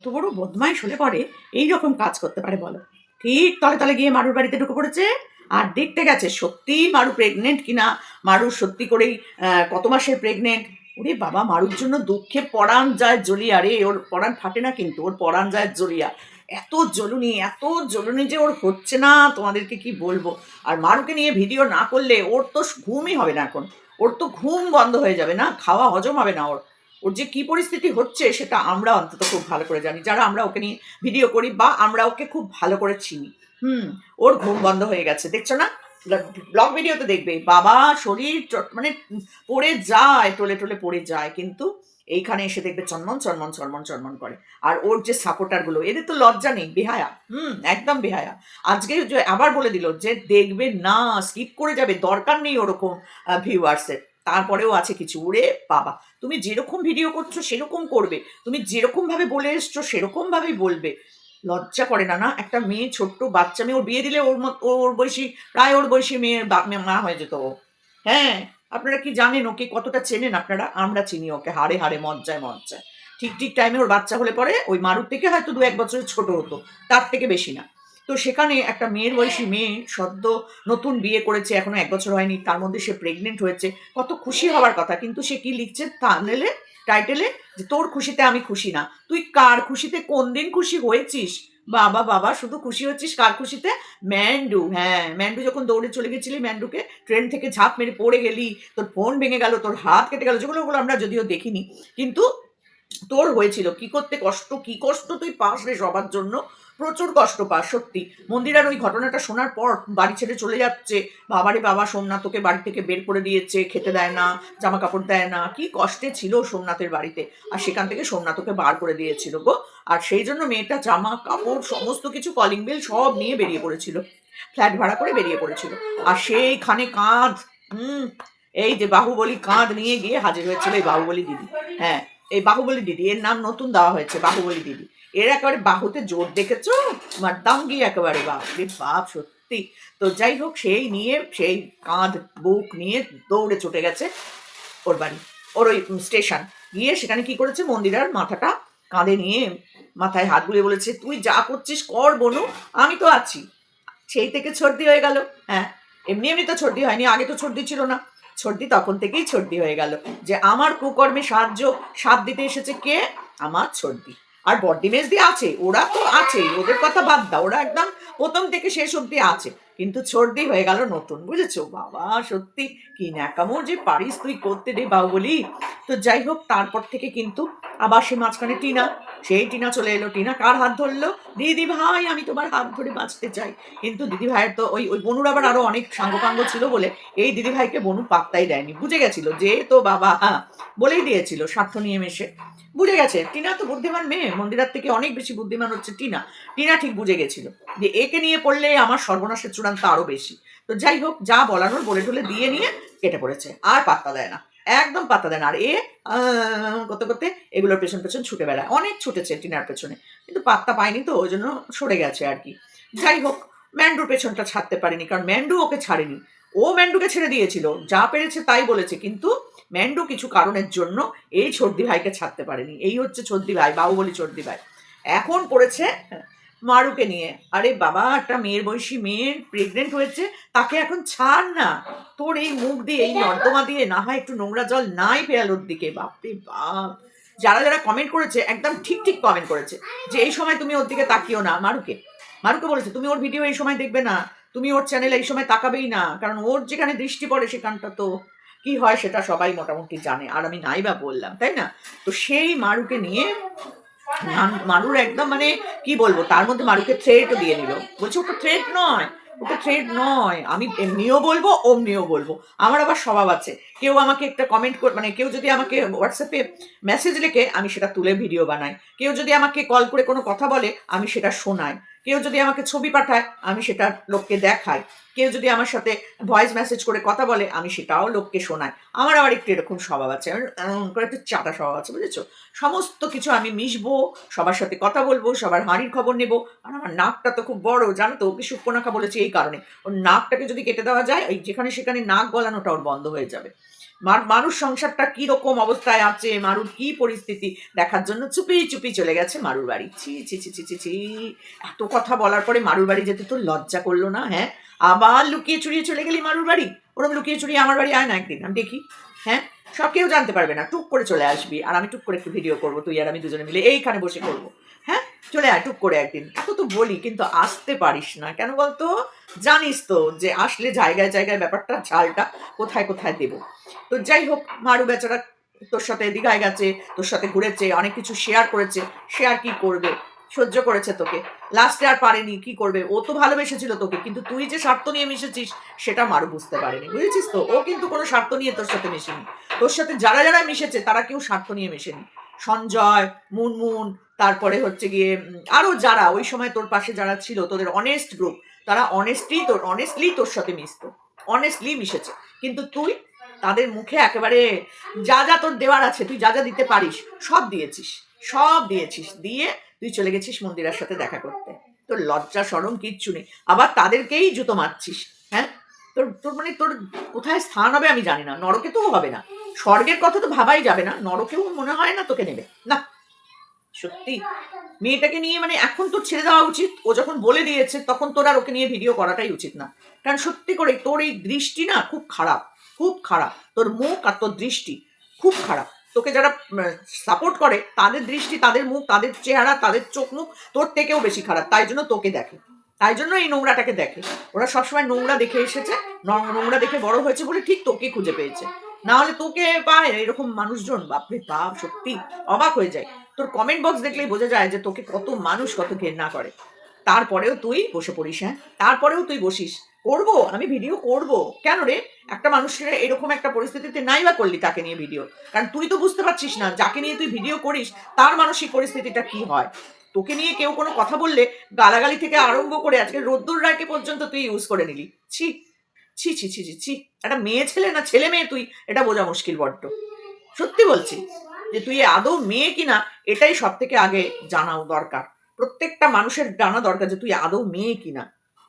এত বড় বদমাইশ হলে পরে এইরকম কাজ করতে পারে বলো? ঠিক তলে তলে গিয়ে মারুর বাড়িতে ঢুকে পড়েছে আর দেখতে গেছে সত্যি মারু প্রেগনেন্ট কিনা। মারু সত্যি করেই কত মাসের প্রেগনেন্ট। ওরে বাবা, মারুর জন্য দুঃখে পরাণ যায় জ্বলিয়া। রে ওর পরাণ ফাটে না, কিন্তু ওর পরাণ যায় জ্বলিয়া। এত জ্বলুনি যে ওর হচ্ছে না, তোমাদেরকে কি বলবো। আর মারুকে নিয়ে ভিডিও না করলে ওর তো ঘুমই হবে না এখন। ওর তো ঘুম বন্ধ হয়ে যাবে, না খাওয়া হজম হবে না ওর। ওর যে কি পরিস্থিতি হচ্ছে সেটা আমরা অন্তত খুব ভালো করে জানি, যারা আমরা ওকে নিয়ে ভিডিও করি বা আমরা ওকে খুব ভালো করে চিনি। হুম। ওর ঘুম বন্ধ হয়ে গেছে, দেখছো না? ব্লগ ভিডিওতে দেখবে বাবা শরীর মানে পড়ে যায়, টলে টলে পড়ে যায়, কিন্তু এইখানে এসে দেখবে চনমন চনমন চনমন চনমন করে। আর ওর যে সাপোর্টার গুলো, এদের তো লজ্জা নেই, বেহায়া। একদম বেহায়া। আজকে যে আবার বলে দিল যে দেখবে না, স্কিপ করে যাবে, দরকার নেই ওরকম ভিউয়ার্সের। তারপরেও আছে কিছু। ওরে বাবা, তুমি যেরকম ভিডিও করছো সেরকম করবে, তুমি যেরকম ভাবে বলে এসছো সেরকম ভাবেই বলবে। লজ্জা করে না? না, একটা মেয়ে, ছোট্ট বাচ্চা মেয়ে, ওর বিয়ে দিলে ওর মত ওর বয়সী, প্রায় ওর বয়সী মেয়ের মা হয়ে যেত ও। হ্যাঁ। আপনারা কি জানেন ওকে কতটা চেনেন আপনারা? আমরা চিনি ওকে হাড়ে হাড়ে, মজ্জায় মজ্জায়। ঠিক ঠিক টাইমে ওর বাচ্চা হলে পরে ওই মারুর থেকে হয়তো 1 বছরের ছোট হতো, তার থেকে বেশি না। তো সেখানে একটা মেয়ের বয়সী মেয়ে, সদ্য নতুন বিয়ে করেছে, এখনো 1 বছর হয়নি, তার মধ্যে সে প্রেগনেন্ট হয়েছে। কত খুশি হওয়ার কথা, কিন্তু সে কি লিখছে থাম্বনেলে, টাইটেলে, যে তোর খুশিতে আমি খুশি না। তুই কার খুশিতে কোন দিন খুশি হয়েছিস? বাবা বাবা, শুধু খুশি হচ্ছিস কার খুশিতে? ম্যান্ডু। হ্যাঁ, ম্যান্ডু যখন দৌড়ে চলে গেছিলি, ম্যান্ডুকে ট্রেন থেকে ঝাঁপ মেরে পড়ে গেলি, তোর ফোন ভেঙে গেল, তোর হাত কেটে গেল, যেগুলো ওগুলো আমরা যদিও দেখিনি, কিন্তু তোর হয়েছিল। কি কষ্ট তুই পাস রে সবার জন্য। প্রচুর কষ্ট পাস সত্যি। মন্দিরার ওই ঘটনাটা শোনার পর বাড়ি ছেড়ে চলে যাচ্ছে। বাবারে বাবা, সোমনাথ ওকে বাড়ি থেকে বের করে দিয়েছে, খেতে দেয় না, জামা কাপড় দেয় না, কি কষ্টে ছিল সোমনাথের বাড়িতে। আর সেখান থেকে সোমনাথ ওকে বার করে দিয়েছিল গো। আর সেই জন্য মেয়েটা জামা কাপড় সমস্ত কিছু, কলিং বেল সব নিয়ে বেরিয়ে পড়েছিল, ফ্ল্যাট ভাড়া করে বেরিয়ে পড়েছিল। আর সেইখানে কাঁধ, হুম, এই যে বাহুবলী কাঁধ নিয়ে গিয়ে হাজির হয়েছিল এই বাহুবলী দিদি। হ্যাঁ, এই বাহুবলী দিদি, এর নাম নতুন দেওয়া হয়েছে, বাহুবলী দিদি। এর একেবারে বাহুতে জোর দেখেছো, মারদাঙ্গি একেবারে, বাপ রে বাপ, সত্যি। তো যাই হোক, সেই নিয়ে সেই কাঁধ বুক নিয়ে দৌড়ে ছুটে গেছে ওর বাড়ি, ওর ওই স্টেশন। গিয়ে সেখানে কি করেছে, মন্দিরার মাথাটা কাঁধে নিয়ে মাথায় হাত বুলিয়ে বলেছে, তুই যা করছিস কর বনু, আমি তো আছি। সেই থেকে সর্দি হয়ে গেল। হ্যাঁ, এমনি এমনি তো সর্দি হয়নি, আগে তো সর্দি ছিল না। সর্দি তখন থেকেই সর্দি হয়ে গেল, যে আমার কুকর্মে সাথ দিতে এসেছে কে? আমার সর্দি। আর বড্ডি মেজদি আছে, ওরা তো আছে, ওদের কথা বাদ দাও, ওরা একদম প্রথম থেকে শেষ অব্দি আছে। কিন্তু সর্দি হয়ে গেল নতুন, বুঝেছো? বাবা সত্যি, কি ন্যাকামো যে পারিস তুই করতে রে বাহুবলি। তো যাই হোক, তারপর থেকে কিন্তু আবার সে মাঝখানে টিনা, সেই টিনা চলে এলো। টিনা কার হাত ধরলো? দিদি ভাই, আমি তোমার হাত ধরে বাঁচতে চাই। কিন্তু দিদি ভাইয়ের তো ওই ওই বনুর আবার আরো অনেক সাঙ্গপাঙ্গ ছিল বলে এই দিদি ভাইকে বনু পাত্তাই দেয়নি। বুঝে গেছিল যে তো বাবা, হ্যাঁ, বলেই দিয়েছিল স্বার্থ নিয়ে মেশে। বুঝে গেছে, টিনা তো বুদ্ধিমান মেয়ে, মন্দিরার থেকে অনেক বেশি বুদ্ধিমান হচ্ছে টিনা। টিনা ঠিক বুঝে গেছিল যে একে নিয়ে পড়লে আমার সর্বনাশের চূড়ান্ত আরো বেশি। তো যাই হোক, যা বলানোর বলে টলে দিয়ে নিয়ে কেটে পড়েছে, আর পাত্তা দেয় না, একদম পাত্তা দেয় না। আর এ করতে করতে এগুলোর পেছন পেছন ছুটে বেড়ায়, অনেক ছুটেছে টিনার পেছনে, কিন্তু পাত্তা পায়নি, তো ওই জন্য সরে গেছে আর কি। যাই হোক, ম্যান্ডুর পেছনটা ছাড়তে পারেনি, কারণ ম্যান্ডু ওকে ছাড়েনি। ও ম্যান্ডুকে ছেড়ে দিয়েছিল, যা পেরেছে তাই বলেছে, কিন্তু ম্যান্ডু কিছু কারণের জন্য এই ছর্দি ভাইকে ছাড়তে পারেনি। এই হচ্ছে ছর্দি ভাই, বাহুবলী ছর্দি ভাই। এখন পড়েছে মারুকে নিয়ে। আরে বাবা, একটা মেয়ের বয়সী মেয়ে প্রেগনেন্ট হয়েছে, তাকে এখন ছাড় না। তোর এই মুখ দিয়ে, এই নর্দমা দিয়ে না হয় একটু নোংরা জল নাই ফেরাল ওর দিকে। বাপরে বাপ, যারা যারা কমেন্ট করেছে একদম ঠিক ঠিক কমেন্ট করেছে, যে এই সময় তুমি ওর দিকে তাকিও না। মারুকে, মারুকে বলেছে তুমি ওর ভিডিও এই সময় দেখবে না, তুমি ওর চ্যানেলে এই সময় তাকাবেই না, কারণ ওর যেখানে দৃষ্টি পড়ে সেখানটা তো কি হয় সেটা সবাই মোটামুটি জানে, আর আমি নাই বা বললাম, তাই না? তো সেই মারুকে নিয়ে মারুর একদম মানে কি বলবো, তার মধ্যে মারুকে থ্রেটও দিয়ে নিল। বলছে ওটা থ্রেট নয়, ওটা থ্রেট নয়, আমি এমনিও বলবো অমনিও বলবো। আমার আবার স্বভাব আছে, কেউ আমাকে একটা কমেন্ট মানে কেউ যদি আমাকে হোয়াটসঅ্যাপে মেসেজ লিখে, আমি সেটা তুলে ভিডিও বানাই। কেউ যদি আমাকে কল করে কোনো কথা বলে, আমি সেটা শোনাই। কেউ যদি আমাকে ছবি পাঠায়, আমি সেটা লোককে দেখাই। কেউ যদি আমার সাথে ভয়েস মেসেজ করে কথা বলে, আমি সেটাও লোককে শোনাই। আমার আবার একটু এরকম স্বভাব আছে, আমার করে একটু চাটা স্বভাব আছে, বুঝেছো? সমস্ত কিছু আমি মিশবো, সবার সাথে কথা বলবো, সবার হাঁড়ির খবর নেব। আর আমার নাকটা তো খুব বড়, জানো তো, ওকে সুপ্পনাখা বলেছি এই কারণে। ওর নাকটাকে যদি কেটে দেওয়া যায়, ওই যেখানে সেখানে নাক গলানোটা ওর বন্ধ হয়ে যাবে। মানুষ সংসারটা কি রকম অবস্থায় আছে, মারুর কি পরিস্থিতি দেখার জন্য চুপি চুপি চলে গেছে মারুর বাড়ি। ছি ছি ছি ছি ছি ছি, এত কথা বলার পরে মারুর বাড়ি যেতে তোর লজ্জা করলো না? হ্যাঁ, আবার লুকিয়ে চুরিয়ে চলে গেলি মারুর বাড়ি। ওরম লুকিয়ে চুরিয়ে আমার বাড়ি আয় না একদিন, আমি দেখি। হ্যাঁ, সব কেউ জানতে পারবে না, টুক করে চলে আসবি, আর আমি টুক করে একটু ভিডিও করবো, তুই আর আমি দুজনে মিলে এইখানে বসে করবো। হ্যাঁ, চলে আয় টুক করে একদিন। এত তো বলি, কিন্তু আসতে পারিস না কেন বলতো? জানিস তো যে আসলে জায়গায় জায়গায় ব্যাপারটা ঝালটা কোথায় কোথায় দেবো। তো যাই হোক, মারু বেচারা তোর সাথে দীঘায় গেছে, তোর সাথে ঘুরেছে, অনেক কিছু শেয়ার করেছে। শেয়ার কি করবে, সহ্য করেছে তোকে, লাস্টে আর পারেনি, কি করবে? ও তো ভালোবেসেছিল তোকে, কিন্তু তুই যে স্বার্থ নিয়ে মিশেছিস সেটা মারু বুঝতে পারেনি, বুঝেছিস তো? ও কিন্তু কোনো স্বার্থ নিয়ে তোর সাথে মেশেনি। তোর সাথে যারা যারা মিশেছে তারা কেউ স্বার্থ নিয়ে মেশেনি। সঞ্জয়, মুনমুন, তারপরে হচ্ছে গিয়ে আরো যারা ওই সময় তোর পাশে যারা ছিল, তোদের অনেস্ট গ্রুপ, তারা অনেস্টলি তোর সাথে মিশতো, অনেস্টলি মিশেছে। কিন্তু তুই তাদের মুখে একেবারে যা যা তোর দেওয়ার আছে, তুই যা যা দিতে পারিস সব দিয়েছিস, সব দিয়েছিস, দিয়ে তুই চলে গেছিস মন্দিরার সাথে দেখা করতে। তোর লজ্জা শরম কিচ্ছু নেই, আবার তাদেরকেই জুতো মারছিস। হ্যাঁ, তোর তোর মানে তোর কোথায় স্থান হবে আমি জানি না। নরকে তো হবে না, স্বর্গের কথা তো ভাবাই যাবে না, নরকেও মনে হয় না তোকে নেবে না। সত্যি মেয়েটাকে নিয়ে মানে এখন তোর ছেড়ে দেওয়া উচিত। ও যখন বলে দিয়েছে তখন তোর আর ওকে নিয়ে ভিডিও করাটাই উচিত না। কারণ সত্যি করে তোর এই দৃষ্টি না খুব খারাপ, খুব খারাপ। তোর মুখ আর তোর দৃষ্টি খুব খারাপ। তোকে যারা সাপোর্ট করে তাদের দৃষ্টি, তাদের মুখ, তাদের চেহারা, তাদের চোখ মুখ তোর থেকেও বেশি খারাপ। তাই জন্য তোকে দেখে, তাই জন্য এই নোংরাটাকে দেখে। ওরা সবসময় নোংরা দেখে এসেছে, নোংরা দেখে বড় হয়েছে বলে ঠিক তোকে খুঁজে পেয়েছে। না হলে তোকে পায় এরকম মানুষজন, বাপরে বাপ, সত্যি অবাক হয়ে যায়। তোর কমেন্ট বক্স দেখলেই বোঝা যায় যে তোকে কত মানুষ কত ঘেন্না করে। তারপরেও তুই বসে পড়িস। হ্যাঁ, তারপরেও তুই বসিস, করবো আমি ভিডিও করব। কেন রে? একটা মানুষের এরকম একটা পরিস্থিতিতে নাই বা করলি তাকে নিয়ে ভিডিও? কারণ তুই তো বুঝতে পারছিস না যাকে নিয়ে তুই ভিডিও করিস তার মানসিক পরিস্থিতিটা কি হয়। তোকে নিয়ে কেউ কোনো কথা বললে গালাগালি থেকে আরম্ভ করে আজকে রোদ্দুর রায়কে পর্যন্ত তুই ইউজ করে নিলি। ছি ছি ছি ছি ছি ছি, একটা মেয়ে ছেলে না ছেলে মেয়ে তুই, এটা বোঝা মুশকিল বড্ড। সত্যি বলছি যে তুই আদৌ মেয়ে কিনা এটাই সব থেকে আগে জানাও দরকার। প্রত্যেকটা মানুষের জানা দরকার যে তুই আদৌ মেয়ে কিনা।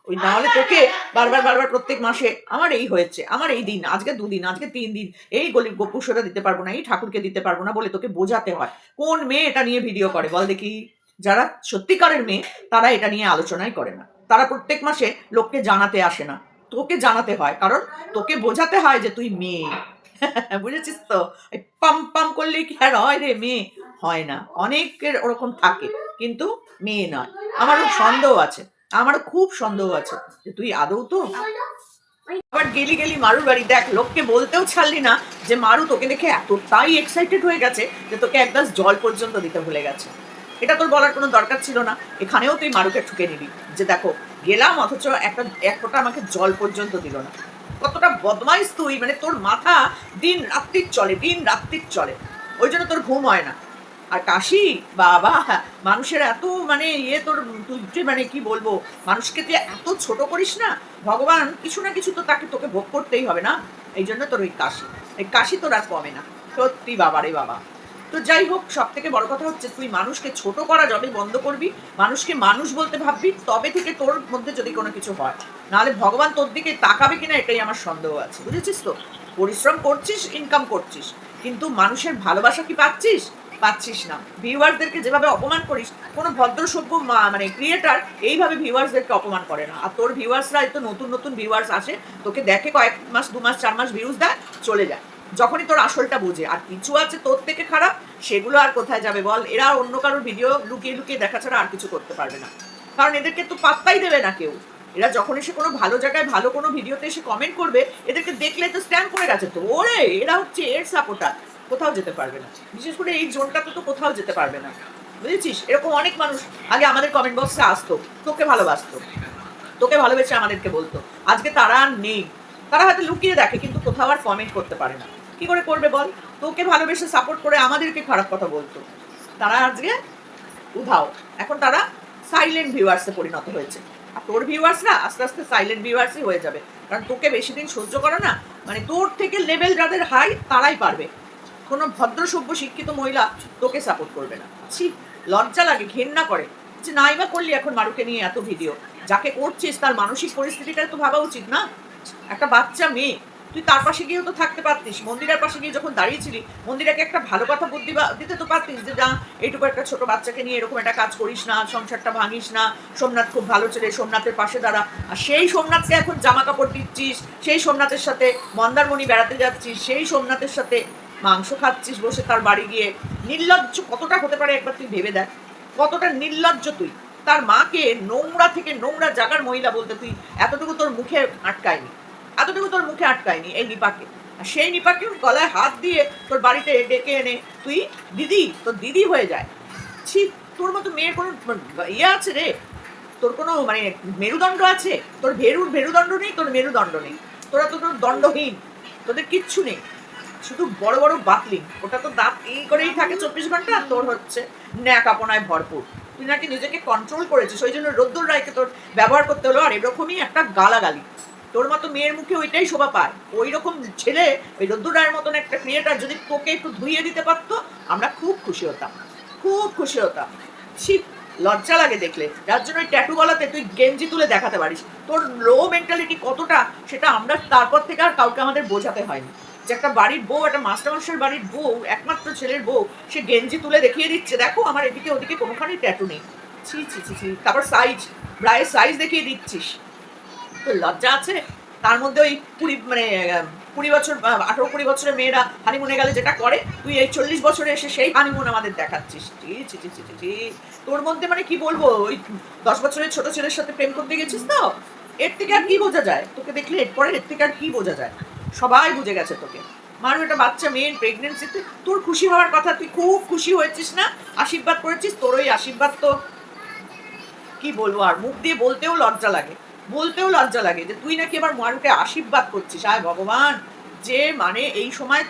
ওই না হলে তোকে বারবার বারবার প্রত্যেক মাসে আমার এই হয়েছে, আমার এই দিন, আজকে 2 দিন, আজকে 3 দিন, এই গলি গোপুসোটা দিতে পারবো না, এই ঠাকুরকে দিতে পারবো না বলে তোকে বোঝাতে হয়। কোন মেয়ে এটা নিয়ে ভিডিও করে বল দেখি? যারা সত্যিকারের মেয়ে তারা এটা নিয়ে আলোচনাই করে না। তারা প্রত্যেক মাসে লোককে জানাতে আসে না, তোকে জানাতে হয়, কারণ তোকে বোঝাতে হয় যে তুই মেয়ে। বুঝেছিস তো? এই পাম পাম করলেই কি আর হয় রে মেয়ে? হয় না, অনেকের ওরকম থাকে, কিন্তু মেয়ে নয়। আমারও সন্দেহ আছে, আমারও খুব সন্দেহ আছে যে তুই আদৌ তো। আবার গেলি গেলি মারুর বাড়ি, দেখ লোককে বলতেও ছাড়লি না যে মারু তোকে দেখে এতটাই এক্সাইটেড হয়ে গেছে যে তোকে এক গ্লাস জল পর্যন্ত দিতে ভুলে গেছে। এটা তোর বলার কোনো দরকার ছিল না। এখানেও তুই মারুকে ঠুকে নিবি যে দেখো গেলাম, অথচ এক ফোঁটা আমাকে জল পর্যন্ত দিল না। কতটা বদমাইশ তুই, মানে তোর মাথা দিন রাত্রির চলে, দিন রাত্রির চলে, ওই জন্য তোর ঘুম হয় না। আর কাশি, বাবা, মানুষের এত মানে তোর, তুই যে মানে কি বলবো, মানুষকে তুই এত ছোট করিস না। ভগবান কিছু না কিছু তো তাকে তোকে ভোগ করতেই হবে না? এই জন্য তোর ওই কাশি, এই কাশি তোর আর কমে না। সত্যি বাবা রে বাবা। তো যাই হোক, সব থেকে বড় কথা হচ্ছে তুই মানুষকে ছোট করা যবে বন্ধ করবি, মানুষকে মানুষ বলতে ভাববি, তবে থেকে তোর মধ্যে যদি কোনো কিছু হয়। নাহলে ভগবান তোর দিকে তাকাবে কিনা এটাই আমার সন্দেহ আছে। বুঝেছিস তো? পরিশ্রম করছিস, ইনকাম করছিস, কিন্তু মানুষের ভালোবাসা কি পাচ্ছিস? পাচ্ছিস না। ভিউয়ার্সদেরকে যেভাবে অপমান করিস, কোনো ভদ্র সভ্য মানে ক্রিয়েটার এইভাবে ভিউয়ার্সদেরকে অপমান করে না। আর তোর ভিউয়ার্সরা এত নতুন নতুন ভিউয়ার্স আসে, তোকে দেখে কয়েক মাস, 2 মাস, 4 মাস ভিউজ দেয়, চলে যায়। যখনই তোর আসলটা বোঝে আর কিছু আছে তোর থেকে খারাপ, সেগুলো আর কোথায় যাবে বল? এরা অন্য কারোর ভিডিও লুকিয়ে লুকিয়ে দেখা ছাড়া আর কিছু করতে পারবে না, কারণ এদেরকে তো পাত্তাই দেবে না কেউ। এরা যখন এসে কোনো ভালো জায়গায় ভালো কোনো ভিডিওতে এসে কমেন্ট করবে, এদেরকে দেখলে তো স্ট্যাম্প করে গেছে তো, ওরে এরা হচ্ছে এর সাপোর্টার, কোথাও যেতে পারবে না। বিশেষ করে এই জোনটাতে তো কোথাও যেতে পারবে না। বুঝেছিস? এরকম অনেক মানুষ আগে আমাদের কমেন্ট বক্সে আসতো, তোকে ভালোবাসতো, তোকে ভালোবেসে আমাদেরকে বলতো। আজকে তারা আর নেই। তারা হয়তো লুকিয়ে দেখে, কিন্তু কোথাও আর কমেন্ট করতে পারে না। কি করে করবে বল? তোকে ভালোবেসে সাপোর্ট করে আমাদেরকে খারাপ কথা বলতো। তারা আজকে উধাও। এখন তারা সাইলেন্ট ভিউয়ার্সে পরিণত হয়েছে। আর তোর ভিউয়ার্সরা আস্তে আস্তে সাইলেন্ট ভিউয়ার্সই হয়ে যাবে, কারণ তোকে বেশি দিন সহ্য করে না। মানে তোর থেকে লেভেল যাদের হাই তারাই পারবে। কোনো ভদ্র সভ্য শিক্ষিত মহিলা তোকে সাপোর্ট করবে না। ছি, লজ্জা লাগে, ঘেন্না করে যে নাই বা করলি এখন মারুকে নিয়ে এত ভিডিও। যাকে করছিস তার মানসিক পরিস্থিতিটা তো ভাবা উচিত না? একটা বাচ্চা মেয়ে, তুই তার পাশে গিয়েও তো থাকতে পারতিস, মন্দিরের পাশে গিয়ে যখন দাঁড়িয়েছিলি মন্দিরাকে একটা ভালো কথা বুদ্ধি দিতে তো পারতিস যে যা এইটুকু একটা ছোট বাচ্চাকে নিয়ে এরকম একটা কাজ করিস না, সংসারটা ভাঙিস না, সোমনাথ খুব ভালো ছেলে, সোমনাথের পাশে দাঁড়া। আর সেই সোমনাথকে এখন জামা কাপড় দিচ্ছিস, সেই সোমনাথের সাথে মন্দারমণি বেড়াতে যাচ্ছিস, সেই সোমনাথের সাথে মাংস খাচ্ছিস বসে তার বাড়ি গিয়ে। নির্লজ্জ কতটা হতে পারে একবার তুই ভেবে দেখ, কতটা নির্লজ্জ তুই। তার মাকে নোংরা থেকে নোংরা জায়গার মহিলা বলতে তুই এতটুকু তোর মুখে আটকায়নি, এতটুকু তোর মুখে আটকায়নি এই নিপাকে। আর সেই নিপাকে গলায় হাত দিয়ে তোর বাড়িতে ডেকে এনে তুই দিদি, তোর দিদি হয়ে যায়। ছি, তোর মতো মেয়ের কোনো ইয়ে আছে রে? তোর কোনো মানে মেরুদণ্ড আছে? তোর ভেরুদণ্ড নেই, তোর মেরুদণ্ড নেই, তোরা তো তোর দণ্ডহীন, তোদের কিচ্ছু নেই, শুধু বড় বড় বাতলিং। ওটা তো দাঁত এই করেই থাকে 24 ঘন্টা, আর তোর হচ্ছে ন্যাকাপনায় ভরপুর। তুই নাকি নিজেকে কন্ট্রোল করেছিস, ওই জন্য রোদ্দুর রায়কে তোর ব্যবহার করতে হলো। আর এরকমই একটা গালাগালি, তোর মতো মেয়ের মুখে ওইটাই শোভা পায়। ওই রকম ছেলে, ওই রোদ্দুর রায়ের মতন একটা ক্রিয়েটার যদি তোকে একটু ধুইয়ে দিতে পারতো, আমরা খুব খুশি হতাম, খুব খুশি হতাম। ছিপ, লজ্জা লাগে দেখলে। যার জন্য ওই ট্যাটু গলাতে তুই গেঞ্জি তুলে দেখাতে পারিস। তোর লো মেন্টালিটি কতটা সেটা আমরা তারপর থেকে আর কাউকে আমাদের বোঝাতে হয়নি। যে একটা বাড়ির বউ, একটা মাস্টারমশাইয়ের বাড়ির বউ, একমাত্র ছেলের বউ, সে গেঞ্জি তুলে দেখিয়ে দিচ্ছে, দেখো আমার এদিকে ওদিকে কোনোখানেই ট্যাটু নেই। ছি ছি ছি ছি। তারপর সাইজ, ব্রায়ের সাইজ দেখিয়ে দিচ্ছিস, তোর লজ্জা আছে? তার মধ্যে ওই 20 বছর 18-20 বছরের মেয়েরা হানিমুনে গেলে যেটা করে, তুই এই 40 বছরে এসে সেই হানিমুন আমাদের দেখাচ্ছিস। ছি ছি ছি ছি ছি। তোর মধ্যে মানে কি বলবো, ওই 10 বছরের ছোট ছেলের সাথে প্রেম করতে গেছিস তো, এর থেকে আর কি বোঝা যায়? তোকে দেখলে এরপরে এর থেকে আর কি বোঝা যায়? সবাই বুঝে গেছে তোকে। মারু একটা বাচ্চা মেয়ের প্রেগনেন্সিতে তোর খুশি হওয়ার কথা, তুই খুব খুশি হয়েছিস না, আশীর্বাদ করেছিস। তোর ওই আশীর্বাদ তো কি বলবো, আর মুখ দিয়ে বলতেও লজ্জা লাগে, বলতেও লজ্জা লাগে যে তুই নাকি আবার মারুকে আশীর্বাদ করছিস। আয় ভগবান, যে মানে এই সময়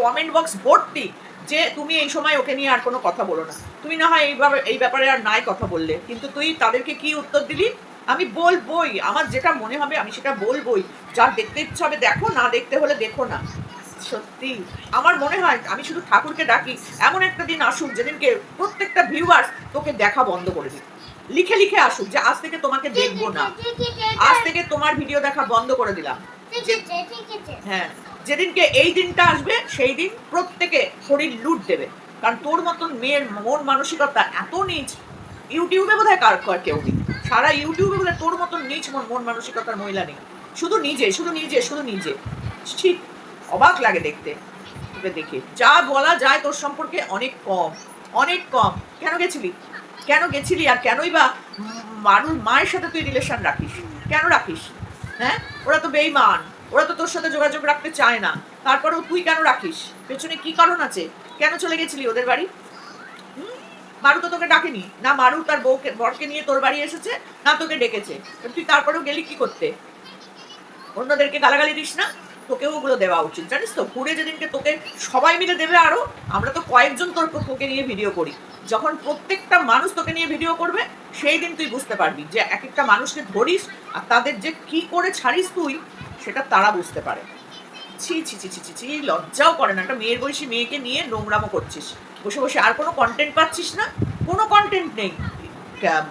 কমেন্ট বক্স ভর্তি যে তুমি এই সময় ওকে নিয়ে আর কোনো কথা বলো না, তুমি না হয় এইভাবে এই ব্যাপারে আর নাই কথা বললে, কিন্তু তুই তাদেরকে কি উত্তর দিলি? আমি বলবই, আমার যেটা মনে হবে আমি সেটা বলবই, যার দেখতে ইচ্ছে হবে দেখো, না দেখতে হলে দেখো না। সত্যি আমার মনে হয় আমি শুধু ঠাকুরকে ডাকি এমন একটা দিন আসুক যেদিনকে প্রত্যেকটা ভিউয়ার্স তোকে দেখা বন্ধ করে দিক, লিখে লিখে আসুক যে আজ থেকে তোমাকে দেখবো না, আজ থেকে তোমার ভিডিও দেখা বন্ধ করে দিলাম। হ্যাঁ, যেদিনকে এই দিনটা আসবে সেই দিন প্রত্যেকে শরীর লুট দেবে। কারণ তোর মতন মেয়ের মন মানসিকতা এত নিচ ইউটিউবে বোধহয় কার কেউ নেই, সারা ইউটিউবে বোধহয় তোর মতন নিচ মন মানসিকতার মহিলা নেই। শুধু নিজে শুধু নিজে শুধু নিজে। ঠিক অবাক লাগে দেখতে তোকে দেখে। যা বলা যায় তোর সম্পর্কে অনেক কম, অনেক কম। কেন গেছিলি, কেন গেছিলি? আর কেনই বা মারুর মায়ের সাথে তুই রিলেশন রাখিস, কেন রাখিস? হ্যাঁ, ওরা তো বেইমান, ওরা তো তোর সাথে যোগাযোগ রাখতে চায় না, তারপরেও তুই কেন রাখিস? পেছনে কি কারণ আছে? কেন চলে গেছিলি ওদের বাড়ি? মারু তো তোকে ডাকেনি না, মারু তার বউকে বরকে নিয়ে তোর বাড়ি এসেছে না, তোকে ডেকেছে, তুই তারপরেও গেলি কি করতে? অন্যদেরকে গালাগালি দিস না, তোকেও ওগুলো দেওয়া উচিত, জানিস তো? ঘুরে যেদিনকে তোকে সবাই মিলে দেবে, আরো আমরা তো কয়েকজন তোকে নিয়ে ভিডিও করি, যখন প্রত্যেকটা মানুষ তোকে নিয়ে ভিডিও করবে সেই দিন তুই বুঝতে পারবি যে এক একটা মানুষকে ধরিস আর তাদের যে কি করে ছাড়িস তুই, সেটা তারা বুঝতে পারে। ছি ছি ছি ছি ছি ছি, লজ্জাও করে না? একটা মেয়ের বয়সী মেয়েকে নিয়ে নোংরামো করছিস বসে বসে, আর কোনো কন্টেন্ট পাচ্ছিস না, কোনো কন্টেন্ট নেই।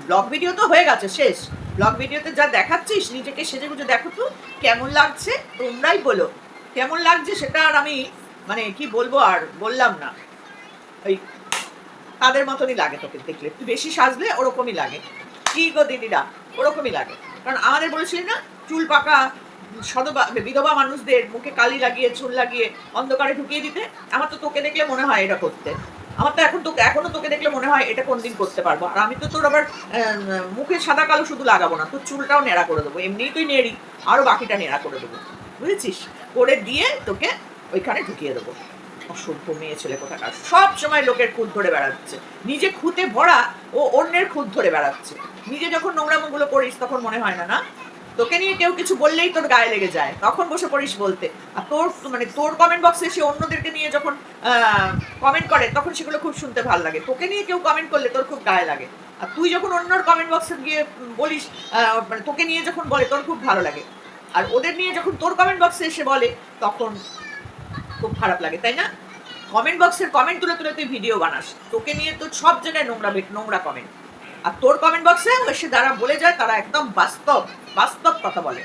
ব্লগ ভিডিও তো হয়ে গেছে, শেষ। ব্লগ ভিডিওতে যা দেখাচ্ছিস নিজেকে সেজে গুজে দেখো তো কেমন লাগছে, তোমরাই বলো কেমন লাগছে সেটা। আর আমি মানে কি বলবো, আর বললাম না, ওই তাদের মতনই লাগে তোকে দেখলে, তুই বেশি সাজলে ওরকমই লাগে। কি গো দিদিরা, ওরকমই লাগে। কারণ আমাদের বলেছিলি না চুল পাকা বিধবা মানুষদের মুখে কালি লাগিয়ে চুল লাগিয়ে অন্ধকারে ঢুকিয়ে দিতে, আমার তো তোকে দেখলে মনে হয় এটা করতে, আমার তো এখনো তোকে দেখলে মনে হয় এটা কোন দিন করতে পারবো। আর আমি তো তোর আবার মুখে সাদা কালো শুধু লাগাবো না, তোর চুলটাও নেড়া করে দেবো, এমনিই তুই নেড়ি, আরো বাকিটা নেড়া করে দেবো, বুঝেছিস? করে দিয়ে তোকে ওইখানে ঢুকিয়ে দেবো। অসভ্য মেয়ে ছেলে কোথাকার, সব সময় লোকের খুঁত ধরে বেড়াচ্ছে, নিজে খুঁতে ভরা ও অন্যের খুঁত ধরে বেড়াচ্ছে। নিজে যখন নোংরামোগুলো করিস তখন মনে হয় না, না তোকে নিয়ে কেউ কিছু বললেই তোর গায়ে লেগে যায়, তখন বসে পড়িস বলতে। আর তোর কমেন্ট বক্সে এসে অন্যদেরকে নিয়ে যখন কমেন্ট করে তখন সেগুলো খুব শুনতে ভালো লাগে। তোকে নিয়ে কেউ কমেন্ট করলে তোর খুব গায়ে লাগে, আর তুই যখন অন্যর কমেন্ট বক্সে গিয়ে বলিস, মানে তোকে নিয়ে যখন বলে তোর খুব ভালো লাগে, আর ওদের নিয়ে যখন তোর কমেন্ট বক্সে এসে বলে তখন খুব খারাপ লাগে, তাই না? কমেন্ট বক্সের কমেন্ট তুলে তুলে তুই ভিডিও বানাস, তোকে নিয়ে তো সব জায়গায় নোংরা কমেন্ট। আর তোর কমেন্ট বক্সে এসে যারা বলে যায় তারা একদম বাস্তব বাস্তব কথা বলে।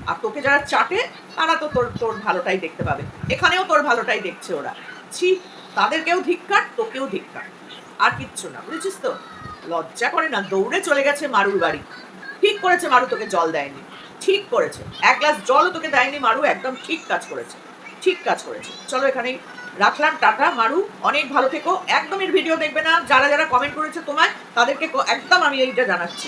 আর তোকে যারা চাটে তারা তো তোর তোর ভালোটাই দেখতে পাবে। এখানেও তোর ভালোটাই দেখছে ওরা। ছি, তাদেরকেও ধিক্কার, তোকেও ধিক্কার। আর কিচ্ছু না, বুঝেছিস তো? লজ্জা করে না, দৌড়ে চলে গেছে মারুর বাড়ি। ঠিক করেছে মারু তোকে জল দেয়নি। ঠিক করেছে। এক গ্লাস জলও তোকে দেয়নি মারু, একদম ঠিক কাজ করেছে। ঠিক কাজ করেছে। চলো এখানেই রাখলাম, টাটা মারু, অনেক ভালো থেকো। একদম এর ভিডিও দেখবে না, যারা যারা কমেন্ট করেছে তোমায় তাদেরকে একদম আমি এইটা জানাচ্ছি,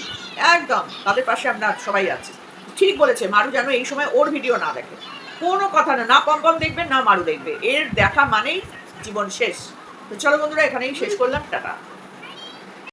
একদম তাদের পাশে আমরা সবাই আছি। ঠিক বলেছে মারু, যেন এই সময় ওর ভিডিও না দেখে। কোনো কথা না, না পমপম দেখবে না মারু দেখবে, এর দেখা মানেই জীবন শেষ। তো চলো বন্ধুরা, এখানেই শেষ করলাম, টাটা।